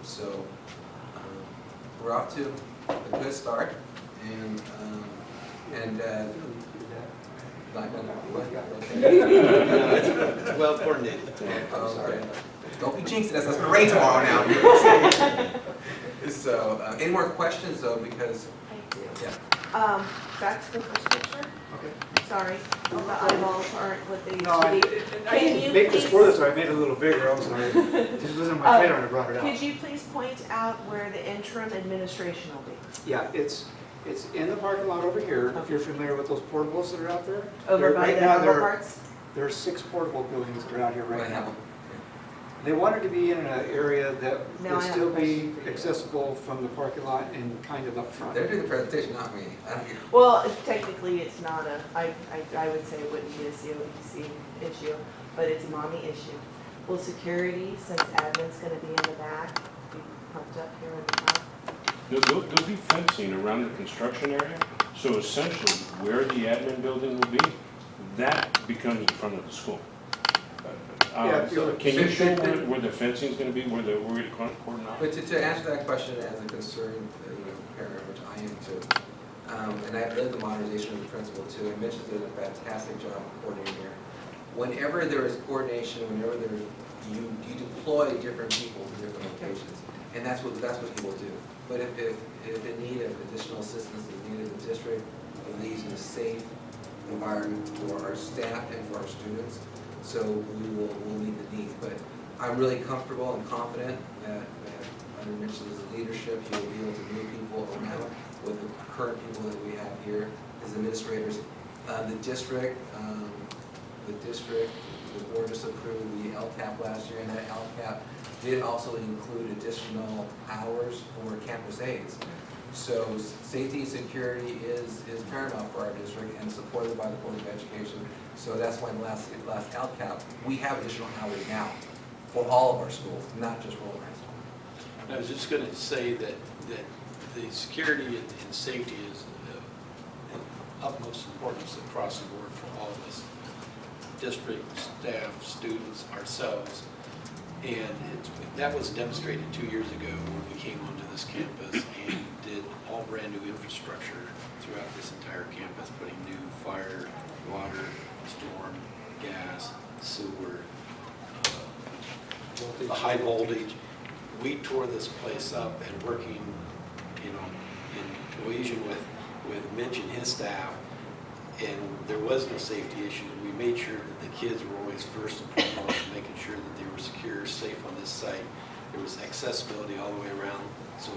So we're off to a good start, and not gonna what? Okay. It's well coordinated. Oh, sorry. Don't be jinxing us. That's great tomorrow now. So, any more questions though? Because yeah. Back to the first picture. Okay. Sorry, the eyeballs aren't what they used No, to be. I Can you didn't make this please- for this, so I made it a little bigger, I'm sorry. This wasn't on my radar when I brought it out. Could you please point out where the interim administration will be? Yeah, it's in the parking lot over here, if you're familiar with those portables that are out there. Over There- by right the now, Humble Parts? There are 6 portable buildings that are out here right Right now. now. They wanted to be in an area that Now I would have still a be question for you. accessible from the parking lot and kind of up front. They're doing the presentation, not me. I don't get. Well, technically, it's not I would say it wouldn't be a COEC issue, but it's a mommy issue. Will security, since admin's gonna be in the back, be pumped up here in the top? There'll be fencing around the construction area, so essentially where the admin building will be, that becomes in front of the school. Yeah, if you look- Can you show where the fencing's gonna be, where the cordon off? But to answer that question as a concerned parent, which I am too, and I've led the modernization of the principal too, and Mitch has done a fantastic job coordinating here. Whenever there is coordination, whenever you deploy different people to different locations, and that's what he will do. But if in need of additional assistance is needed, the district believes in a safe environment for our staff and for our students. So we'll meet the needs, but I'm really comfortable and confident that under Mitch's leadership, he will be able to move people around with the current people that we have here as administrators. The district, the board just approved the LTAP last year, and that LTAP did also include additional hours for campus aides. So safety and security is paramount for our district and supported by the Board of Education. So that's why in the last LCAP, we have additional hours now for all of our schools, not just Rowland High School. I was just going to say that the security and safety is of utmost importance across the board for all of us, district, staff, students, ourselves. And that was demonstrated 2 years ago when we came onto this campus and did all brand new infrastructure throughout this entire campus, putting new fire, water, storm, gas, sewer, the high voltage. We tore this place up and working, in cohesion with Mitch and his staff, and there was no safety issue. We made sure that the kids were always first and foremost, making sure that they were secure, safe on this site. There was accessibility all the way around. So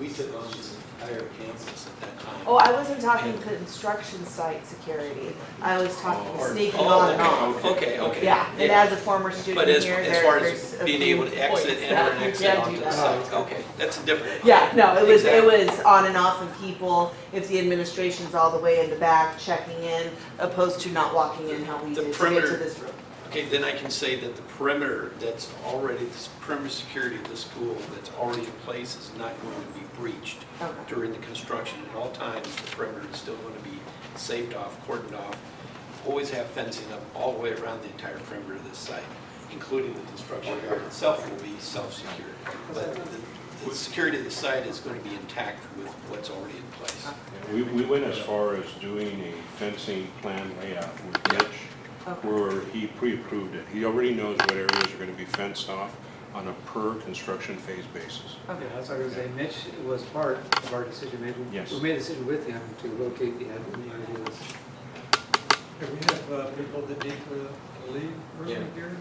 we took on this entire campus at that time. Oh, I wasn't talking construction site security. I was talking sneaking on and off. Okay. Yeah, and as a former student But as here, far there's as a being few able to exit, points enter, that and you exit can onto do the that. site, okay, that's a different. Yeah, no, it was Exactly. on and off, and people, if the administration's all the way in the back checking in, opposed to not walking in how we The did to get perimeter- to this room. Okay, then I can say that the perimeter that's already, this perimeter security of the school that's already in place is not going to be breached Okay. during the construction. At all times, the perimeter is still going to be safed off, cordoned off. Always have fencing up all the way around the entire perimeter of this site, including the construction yard itself will be self-secured. But the security of the site is going to be intact with what's already in place. We went as far as doing a fencing plan layout with Mitch, Okay. where he pre-approved it. He already knows what areas are going to be fenced off on a per construction phase basis. Yeah, that's what I was going to say. Mitch was part of our decision making. Yes. We made a decision with him to locate the admin areas. Okay, we have people that need to leave early Yeah. here,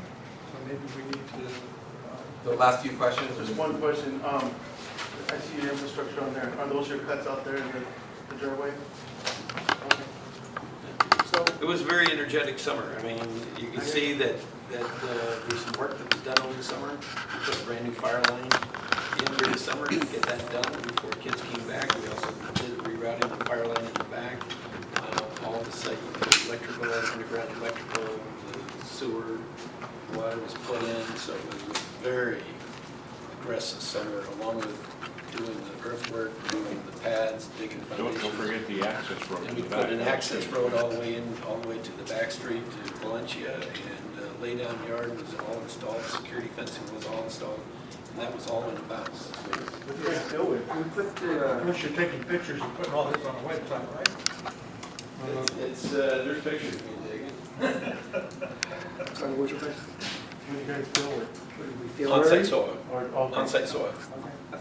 so maybe we need to, The last few questions. Just one question. I see your infrastructure on there. Are those your cuts out there in the driveway? Okay. So it was a very energetic summer. I mean, you can see that there's some work that was done over the summer. We put a brand new fire line in during the summer to get that done before kids came back. We also did rerouting the fire line in the back. All of the site, electrical, underground electrical, the sewer, water was put in. So it was a very aggressive summer, along with doing the earthwork, doing the pads, digging foundations. Don't forget the access road And to we the put back. an access road all the way to the back street to Valencia, and lay-down yard was all installed, security fencing was all installed, and that was all in a box. What do you guys do with? We put the, Unless you're taking pictures and putting all this on the website, right? It's, there's pictures of me digging. Sorry, what's your question? What do you guys deal with? What do we feel? On-site soil, Or, okay. on-site soil. I'm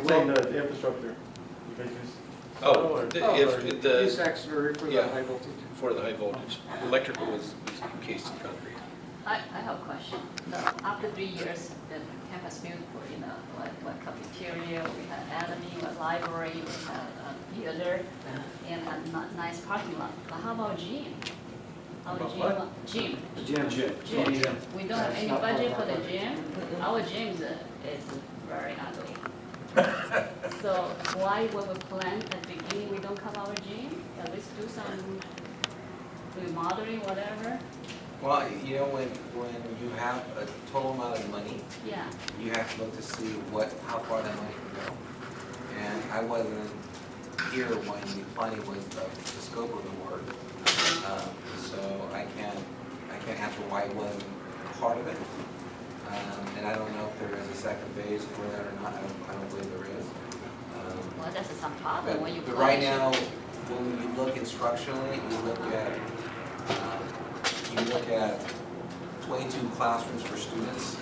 saying the infrastructure. You guys use. Oh, or- if the, Use auxiliary for the Yeah. high voltage. for the high voltage, electrical was encased in concrete. I have a question. After 3 years, the campus beautiful, like cafeteria, we had academy, we had library, we had a theater, and a nice parking lot. But how about gym? Our About gym, Gym. gym. We don't have any budget for the gym. Our gym is very ugly. So why when we plan at the beginning, we don't cover our gym? At least do some remodeling, whatever? Well, you know, when you have a total amount of money, Yeah. you have to look to see how far that money can go. And I wasn't here when the planning was the scope of the work. So I can't answer why it wasn't part of it. And I don't know if there is a second phase for that or not. I don't believe there is. Well, that's some problem when you. But right now, when you look instructionally, you look at 22 classrooms for students.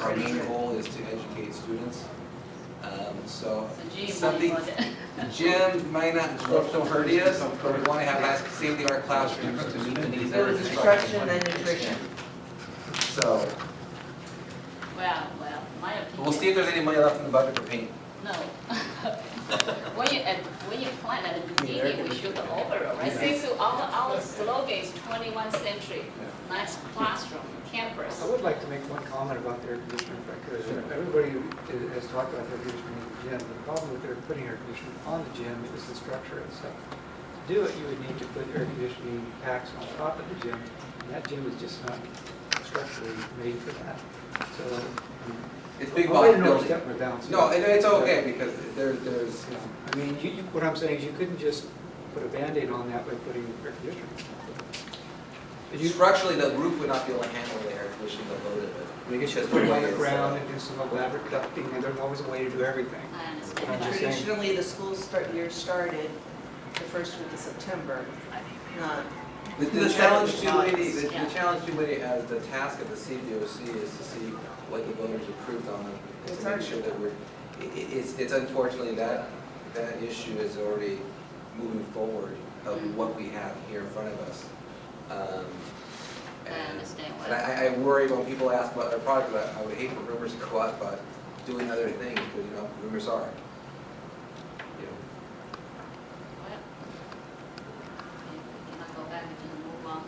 Our main goal is to educate students. So The gym something, money for the- gym might not look so courteous, but we want to have nice state-of-the-art classrooms to meet the needs of There our was instruction. instruction and nutrition. So Well, my opinion. we'll see if there's any money left in the budget for paint. No. When you plan at the beginning, we should overall, right? Since our slogan is 21st century, nice classroom, campus. I would like to make one comment about the air conditioner, if I could. Everybody has talked about air conditioning in the gym. The problem with putting air conditioning on the gym is the structure itself. To do it, you would need to put air conditioning packs on top of the gym, and that gym is just not structurally made for that. So, It's big I box know building. step or down. No, and it's okay because there's, Yeah. I mean, what I'm saying is you couldn't just put a Band-Aid on that by putting air conditioning. structurally, the roof would not be able to handle the air conditioning, the load of it. You can just put it on the ground and do some elaborate ducting, and there's always a way to do everything. I understand. I'm just saying. Traditionally, the school year started the first week of September, not. The challenge to August. Wendy, the Yeah. challenge to Wendy as the task of the CBOC is to see what the voters approved on, and to make sure that it's unfortunately that issue is already moving forward of what we have here in front of us. I understand. And I worry when people ask about our product, but I would hate for rumors to go out about doing other things, because, rumors are. You know, Well, we cannot go back, we can move on.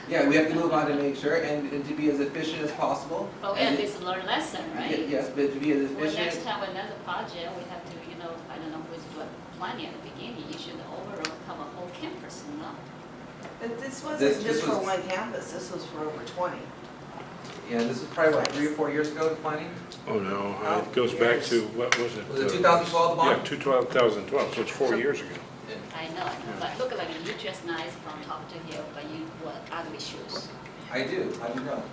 Yeah, we have to move on to make sure, and to be as efficient as possible. But we at least learn lesson, right? Yes, but to be as Well, next efficient. time another project, we have to, I don't know, we do a planning at the beginning, you should overall cover whole campus, But this This wasn't just for was- one campus, this was for over 20. Yeah, this is probably, 3 or 4 years ago, the planning? Oh, no, it goes back to, what was it? Was it 2012, the bond? Yeah, 2012, so it's 4 years ago. I know, but look like you dress nice from top to heel, but you wear ugly shoes. I do, how do you know?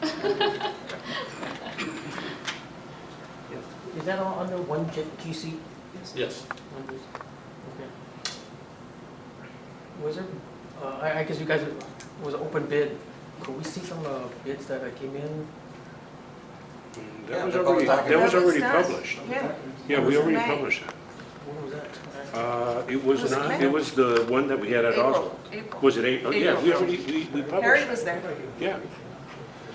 Is that all under one GC? Yes. Okay. Was there, I guess you guys, was an open bid. Could we see some bids that came in? Yeah, That was the already, public that was document. already That was done. published. Yeah. Yeah, It we was in already May. published that. When was that? It was Was it not, May? it was the one that we had at Oswald. April. Was it April? Yeah, we April. already, we published. Harry that. was there. Yeah.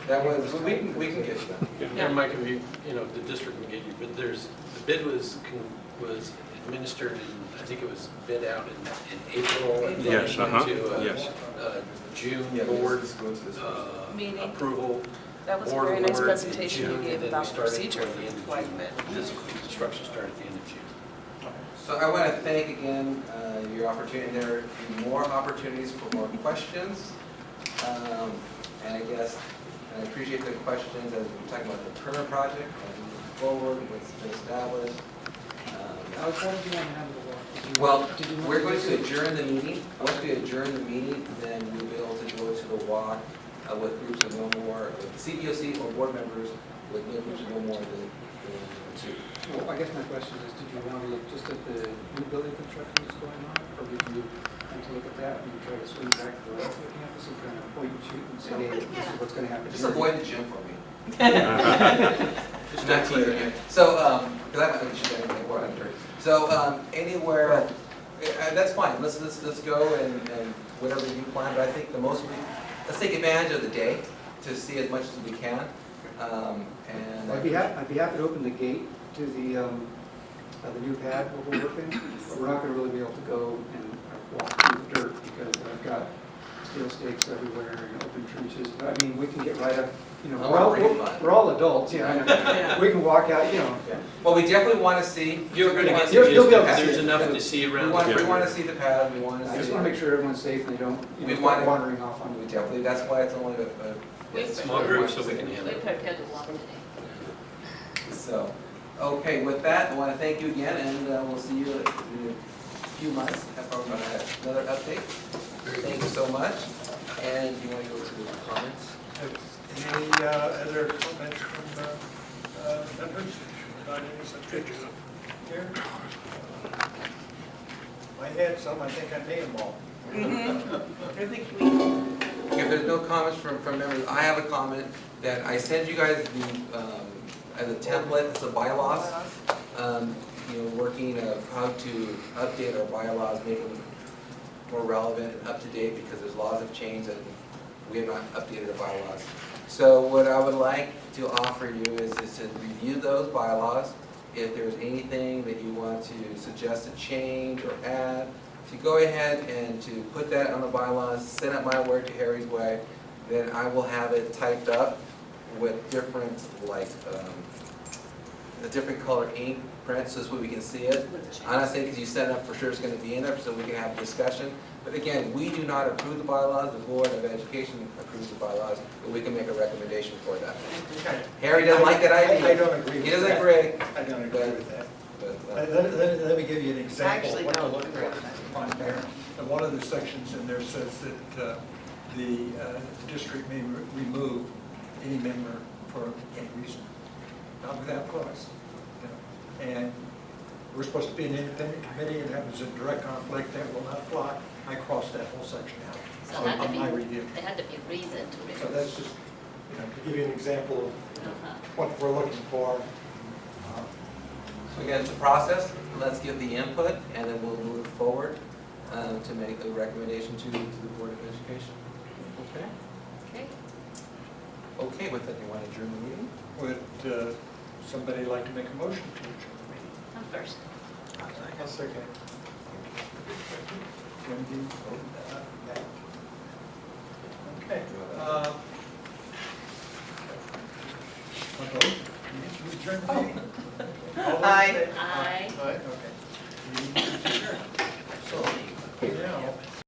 That was, we can get to that. Yeah, Mike, if you, the district will get you, but the bid was administered in, I think it was bid out in April. and then Yes, into a, yes. June Yeah, we board just go to this first. Meeting. approval. That was a board very nice award in presentation you June, gave and then about we started procedure toward the end of for June. This construction started at the end of June. So I want to thank again your opportunity. There are more opportunities for more questions. And I guess I appreciate the questions as we're talking about the Turner project, as we move forward, what's been established. Alex, what did you want to handle the walk? Well, Did you want we're to going do to adjourn the meeting. Once we adjourn the meeting, then we'll be able to go to the walk with groups of no more, with CBOC or board members with no groups of no more than two. Well, I guess my question is, did you want to look just at the new building construction that's going on? Or did you want to look at that and try to swing back to the rest of the campus and kind of point and shoot and say, hey, this is what's going to happen? Just avoid the gym for me. Just Not not clear. clear. So, because I might shoot anything more under. So, anywhere, that's fine. Let's go and whatever you plan. But I think the most let's take advantage of the day to see as much as we can. And I'd be happy to open the gate to the new pad where we're working, but we're not going to really be able to go and walk through the dirt because I've got steel stakes everywhere and open trenches. But I mean, we can get right up, you know, we're all adults, yeah. I know. We can walk out, you know. Well, we definitely want to see. You're gonna get You'll be able to there's see it. enough to see We around. want to see the pad. We want to see. I just want to make sure everyone's safe and they don't, you We know, want start it. wandering off on We the definitely. That's why it's only a Small group so we can handle We it. prepared to walk today. So, okay, with that, I want to thank you again, and we'll see you in a few months. Have another update. Thank you so much. And you want to go to the comments? Any other comments from members about any subjects here? I had some, I think I made them all. I think we, If there's no comments from members, I have a comment that I send you guys as a template, it's a bylaws. You know, working of how to update our bylaws, make them more relevant and up to date because there's laws have changed and we have not updated our bylaws. So what I would like to offer you is to review those bylaws. If there's anything that you want to suggest to change or add, to go ahead and to put that on the bylaws, send out my word to Harry's Way, then I will have it typed up with different, like, a different color ink print, so this way we can see it. I'm not saying because you set it up for sure it's going to be in there, so we can have a discussion. But again, we do not approve the bylaws, the Board of Education approves the bylaws, but we can make a recommendation for that. Harry doesn't like that idea. I don't agree with that. He doesn't agree. I don't agree with that. But, Let me give you an example Actually of what to don't look agree with that. for on there. And one of the sections in there says that the district may remove any member for any reason, not without cause. You know. And we're supposed to be an independent committee and happens in direct conflict, that will not fly. I crossed that whole section out So it had to on my be, review. there had to be reason to remove. So that's just, you know, to give you an example Uh-huh. of what we're looking for. So again, it's a process. Let's give the input, and then we'll move forward to make the recommendation to the Board of Education. Okay? Okay. Okay, with that, you want to adjourn the meeting? Would somebody like to make a motion to adjourn the meeting? I'm first. I'll second. Wendy, that. Okay. A vote? You adjourn the meeting? All those in Aye. favor? Aye.